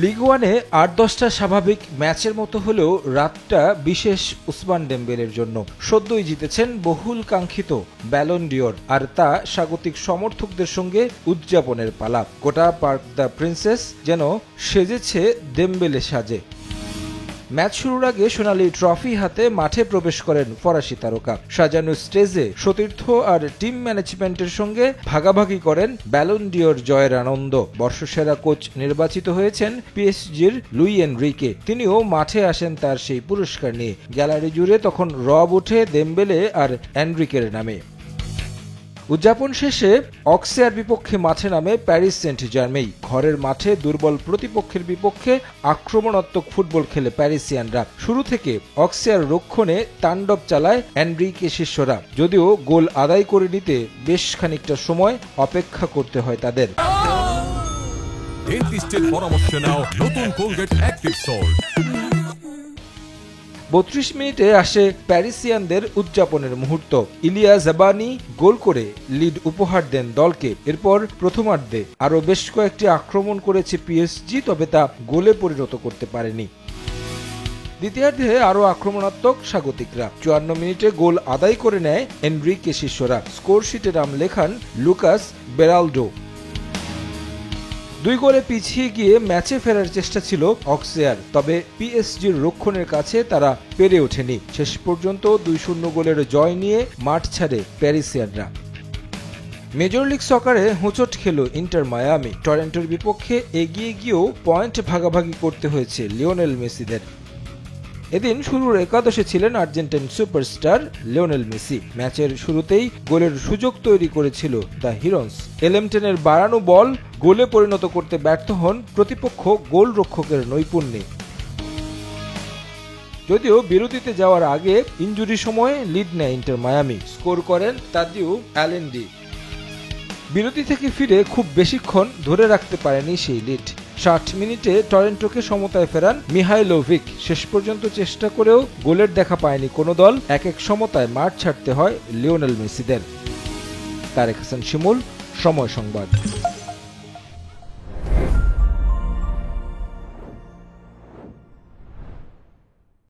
League ওয়ানে ৮-১০টা স্বাভাবিক ম্যাচের মতো হলেও রাতটা বিশেষ উসমান ডেম্বেলের জন্য। সদ্যই জিতেছেন বহুল কাঙ্ক্ষিত ব্যালন ডিওর, আর তা স্বাগতিক সমর্থকদের সঙ্গে উদযাপনের পালা। গোটা পার্ক দ্য প্রিন্সেস যেন সেজেছে ডেম্বেলে সাজে। ম্যাচ শুরুর আগে সোনালী ট্রফি হাতে মাঠে প্রবেশ করেন ফরাসি তারকা। সাজানো স্টেজে সতীর্থ আর টিম ম্যানেজমেন্টের সঙ্গে ভাগাভাগি করেন ব্যালন ডিওর জয়ের আনন্দ। বর্ষসেরা কোচ নির্বাচিত হয়েছেন পিএসজির লুই এনরিকে। তিনিও মাঠে আসেন তার সেই পুরস্কার নিয়ে। গ্যালারি জুড়ে তখন রব ওঠে দেম্বেলে আর এনরিকের নামে। উদযাপন শেষে অক্সিয়ার বিপক্ষে মাঠে নামে প্যারিস সেন্ট জার্মেই। ঘরের মাঠে দুর্বল প্রতিপক্ষের বিপক্ষে আক্রমণাত্মক ফুটবল খেলে প্যারিসিয়ানরা। শুরু থেকে অক্সিয়ার রক্ষণে তাণ্ডব চালায় এনরিকে শিষ্যরা, যদিও গোল আদায় করে নিতে বেশ খানিকটা সময় অপেক্ষা করতে হয় তাদের। ডেন্টিস্টের পরামর্শ নাও নতুন কোলগেট অ্যাক্টিভ সল্ট। ৩২ মিনিটে আসে প্যারিসিয়ানদের উদযাপনের মুহূর্ত। ইলিয়া জাবানি গোল করে লিড উপহার দেন দলকে। এরপর প্রথমার্ধে আরও বেশ কয়েকটি আক্রমণ করেছে পিএসজি, তবে তা গোলে পরিণত করতে পারেনি। দ্বিতীয়ার্ধে আরও আক্রমণাত্মক স্বাগতিকরা। ৫৪ মিনিটে গোল আদায় করে নেয় এনরিকে শিষ্যরা। স্কোরশিটে নাম লেখান লুকাস বেরালডো। ২ গোলে পিছিয়ে গিয়ে ম্যাচে ফেরার চেষ্টা ছিল অক্সিয়ার, তবে পিএসজির রক্ষণের কাছে তারা পেরে ওঠেনি। শেষ পর্যন্ত ২-০ গোলের জয় নিয়ে মাঠ ছাড়ে প্যারিসিয়ানরা। মেজর লিগ সকারে হোঁচট খেল ইন্টার মায়ামি। টরন্টোর বিপক্ষে এগিয়ে গিয়েও পয়েন্ট ভাগাভাগি করতে হয়েছে লিওনেল মেসিদের। এদিন শুরুর একাদশে ছিলেন আর্জেন্টাইন সুপারস্টার লিওনেল মেসি। ম্যাচের শুরুতেই গোলের সুযোগ তৈরি করেছিল দ্য হিরন্স। এলেমটেনের বাড়ানো বল গোলে পরিণত করতে ব্যর্থ হন প্রতিপক্ষ গোলরক্ষকের নৈপুণ্যে। যদিও বিরতিতে যাওয়ার আগে ইনজুরি সময়ে লিড নেয় ইন্টার মায়ামি। স্কোর করেন তাদিউ অ্যালেন্ডি। বিরতি থেকে ফিরে খুব বেশিক্ষণ ধরে রাখতে পারেনি সেই লিড। ৬০ মিনিটে টরন্টোকে সমতায় ফেরান মিহাইলোভিক। শেষ পর্যন্ত চেষ্টা করেও গোলের দেখা পায়নি কোনো দল। এক সমতায় মাঠ ছাড়তে হয় লিওনেল মেসিদের। তারেক হাসান শিমুল, সময় সংবাদ।